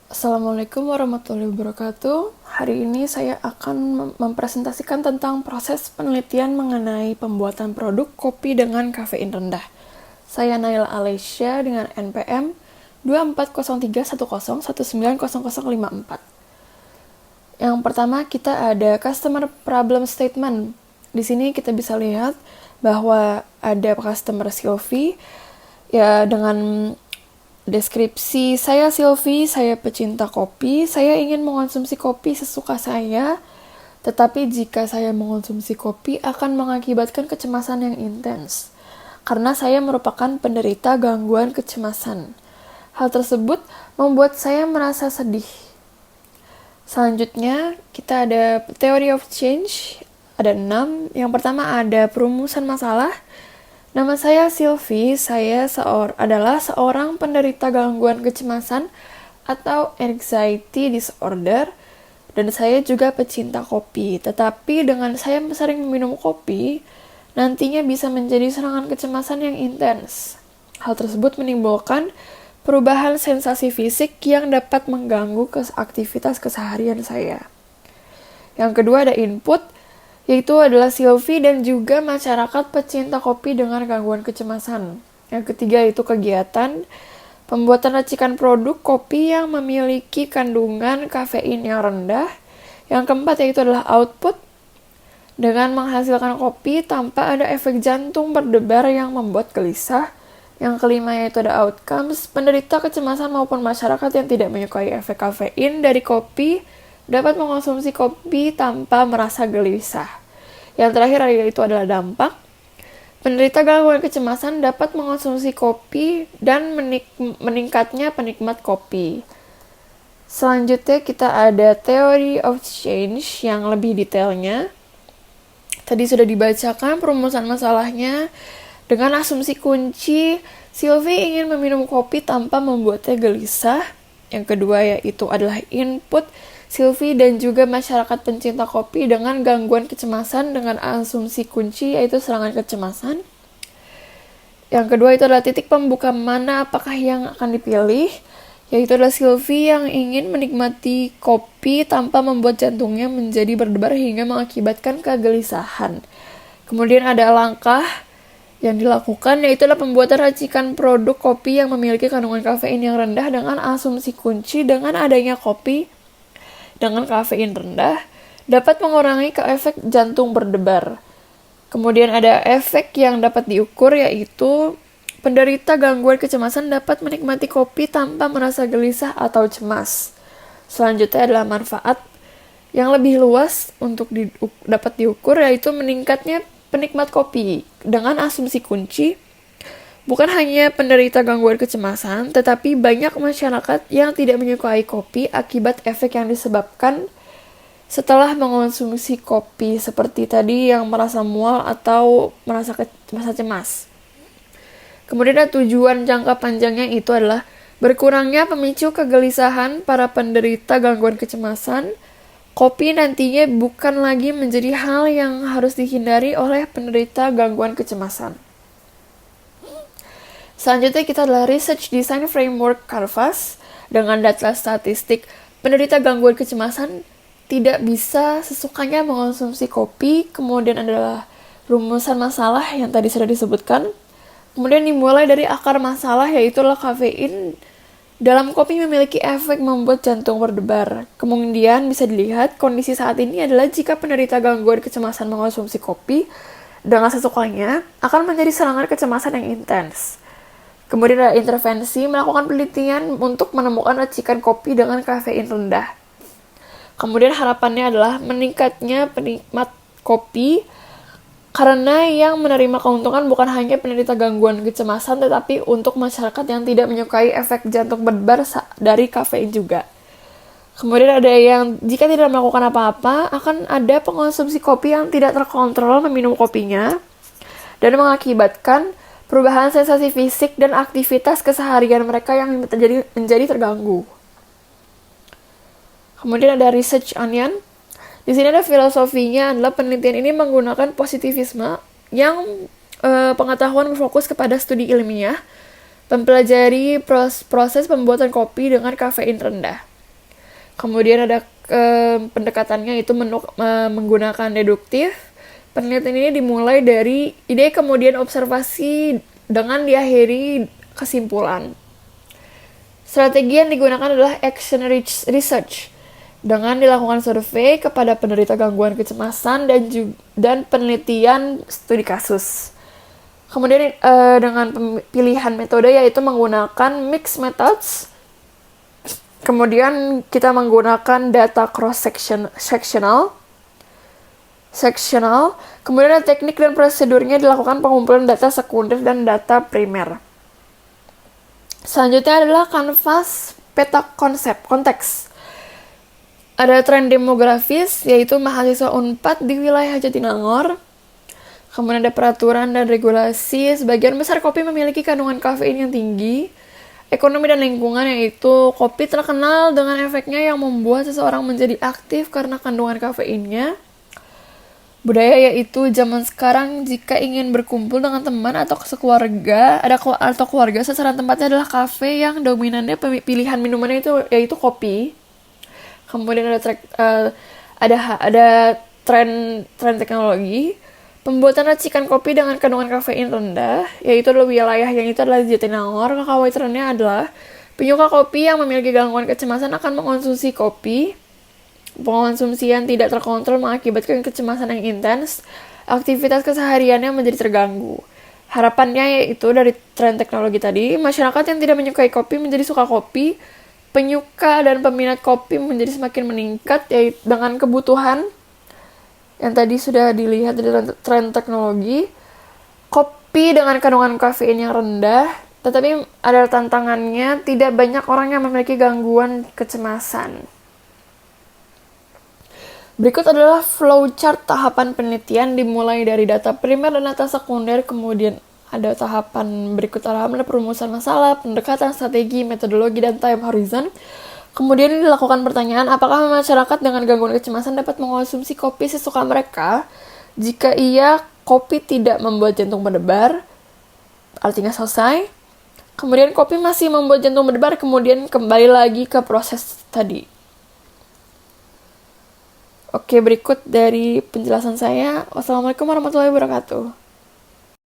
Assalamualaikum warahmatullahi wabarakatuh. Hari ini saya akan mempresentasikan tentang proses penelitian mengenai pembuatan produk kopi dengan kafein rendah. Saya Naila Alesya dengan NPM 240310190054. Yang pertama kita ada customer problem statement. Di sini kita bisa lihat bahwa ada customer Sylvie ya dengan deskripsi, saya Sylvie, saya pecinta kopi, saya ingin mengonsumsi kopi sesuka saya, tetapi jika saya mengonsumsi kopi akan mengakibatkan kecemasan yang intens, karena saya merupakan penderita gangguan kecemasan. Hal tersebut membuat saya merasa sedih. Selanjutnya, kita ada theory of change, ada 6. Yang pertama ada perumusan masalah. Nama saya Sylvie, saya adalah seorang penderita gangguan kecemasan atau anxiety disorder, dan saya juga pecinta kopi. Tetapi dengan saya sering meminum kopi, nantinya bisa menjadi serangan kecemasan yang intens. Hal tersebut menimbulkan perubahan sensasi fisik yang dapat mengganggu aktivitas keseharian saya. Yang kedua ada input, yaitu adalah Sylvie dan juga masyarakat pecinta kopi dengan gangguan kecemasan. Yang ketiga itu kegiatan, pembuatan racikan produk kopi yang memiliki kandungan kafein yang rendah. Yang keempat yaitu adalah output, dengan menghasilkan kopi tanpa ada efek jantung berdebar yang membuat gelisah. Yang kelima yaitu ada outcomes, penderita kecemasan maupun masyarakat yang tidak menyukai efek kafein dari kopi dapat mengonsumsi kopi tanpa merasa gelisah. Yang terakhir yaitu adalah dampak. Penderita gangguan kecemasan dapat mengonsumsi kopi dan meningkatnya penikmat kopi. Selanjutnya kita ada theory of change yang lebih detailnya. Tadi sudah dibacakan perumusan masalahnya. Dengan asumsi kunci, Sylvie ingin meminum kopi tanpa membuatnya gelisah. Yang kedua yaitu adalah input, Sylvie dan juga masyarakat pencinta kopi dengan gangguan kecemasan dengan asumsi kunci yaitu serangan kecemasan. Yang kedua itu adalah titik pembuka mana apakah yang akan dipilih, yaitu adalah Sylvie yang ingin menikmati kopi tanpa membuat jantungnya menjadi berdebar hingga mengakibatkan kegelisahan. Kemudian ada langkah yang dilakukan yaitu adalah pembuatan racikan produk kopi yang memiliki kandungan kafein yang rendah dengan asumsi kunci dengan adanya kopi dengan kafein rendah dapat mengurangi efek jantung berdebar. Kemudian ada efek yang dapat diukur yaitu penderita gangguan kecemasan dapat menikmati kopi tanpa merasa gelisah atau cemas. Selanjutnya adalah manfaat yang lebih luas untuk dapat diukur yaitu meningkatnya penikmat kopi dengan asumsi kunci. Bukan hanya penderita gangguan kecemasan, tetapi banyak masyarakat yang tidak menyukai kopi akibat efek yang disebabkan setelah mengonsumsi kopi, seperti tadi yang merasa mual atau merasa cemas. Kemudian ada tujuan jangka panjangnya itu adalah berkurangnya pemicu kegelisahan para penderita gangguan kecemasan. Kopi nantinya bukan lagi menjadi hal yang harus dihindari oleh penderita gangguan kecemasan. Selanjutnya kita adalah Research Design Framework Canvas. Dengan data statistik, penderita gangguan kecemasan tidak bisa sesukanya mengonsumsi kopi. Kemudian adalah rumusan masalah yang tadi sudah disebutkan. Kemudian dimulai dari akar masalah yaitu kafein dalam kopi memiliki efek membuat jantung berdebar. Kemudian bisa dilihat kondisi saat ini adalah jika penderita gangguan kecemasan mengonsumsi kopi dengan sesukanya akan menjadi serangan kecemasan yang intens. Kemudian ada intervensi, melakukan penelitian untuk menemukan racikan kopi dengan kafein rendah. Kemudian harapannya adalah meningkatnya penikmat kopi karena yang menerima keuntungan bukan hanya penderita gangguan kecemasan tetapi untuk masyarakat yang tidak menyukai efek jantung berdebar dari kafein juga. Kemudian ada yang jika tidak melakukan apa-apa akan ada pengonsumsi kopi yang tidak terkontrol meminum kopinya dan mengakibatkan perubahan sensasi fisik dan aktivitas keseharian mereka yang menjadi terganggu. Kemudian ada research onion. Di sini ada filosofinya adalah penelitian ini menggunakan positivisme yang pengetahuan berfokus kepada studi ilmiah, mempelajari proses pembuatan kopi dengan kafein rendah. Kemudian ada pendekatannya itu menggunakan deduktif. Penelitian ini dimulai dari ide kemudian observasi dengan diakhiri kesimpulan. Strategi yang digunakan adalah action research dengan dilakukan survei kepada penderita gangguan kecemasan dan penelitian studi kasus. Kemudian dengan pilihan metode yaitu menggunakan mixed methods. Kemudian kita menggunakan data cross-sectional. Kemudian ada teknik dan prosedurnya dilakukan pengumpulan data sekunder dan data primer. Selanjutnya adalah kanvas peta konteks. Ada tren demografis, yaitu mahasiswa Unpad di wilayah Jatinangor. Kemudian ada peraturan dan regulasi. Sebagian besar kopi memiliki kandungan kafein yang tinggi. Ekonomi dan lingkungan, yaitu kopi terkenal dengan efeknya yang membuat seseorang menjadi aktif karena kandungan kafeinnya. Budaya, yaitu zaman sekarang jika ingin berkumpul dengan teman atau sekeluarga, atau keluarga, sasaran tempatnya adalah kafe yang dominannya pilihan minumannya yaitu kopi. Kemudian ada tren teknologi. Pembuatan racikan kopi dengan kandungan kafein rendah, yaitu adalah wilayah yang itu adalah Jatinangor. Kekhawatirannya adalah penyuka kopi yang memiliki gangguan kecemasan akan mengkonsumsi kopi. Pengonsumsian tidak terkontrol mengakibatkan kecemasan yang intens. Aktivitas kesehariannya menjadi terganggu. Harapannya yaitu dari tren teknologi tadi, masyarakat yang tidak menyukai kopi menjadi suka kopi. Penyuka dan peminat kopi menjadi semakin meningkat, yaitu dengan kebutuhan yang tadi sudah dilihat dari tren teknologi. Kopi dengan kandungan kafein yang rendah, tetapi ada tantangannya, tidak banyak orang yang memiliki gangguan kecemasan. Berikut adalah flowchart tahapan penelitian dimulai dari data primer dan data sekunder, kemudian ada tahapan berikut adalah perumusan masalah, pendekatan, strategi, metodologi, dan time horizon. Kemudian dilakukan pertanyaan, apakah masyarakat dengan gangguan kecemasan dapat mengonsumsi kopi sesuka mereka? Jika iya, kopi tidak membuat jantung berdebar, artinya selesai. Kemudian kopi masih membuat jantung berdebar, kemudian kembali lagi ke proses tadi. Oke, berikut dari penjelasan saya. Wassalamualaikum warahmatullahi wabarakatuh.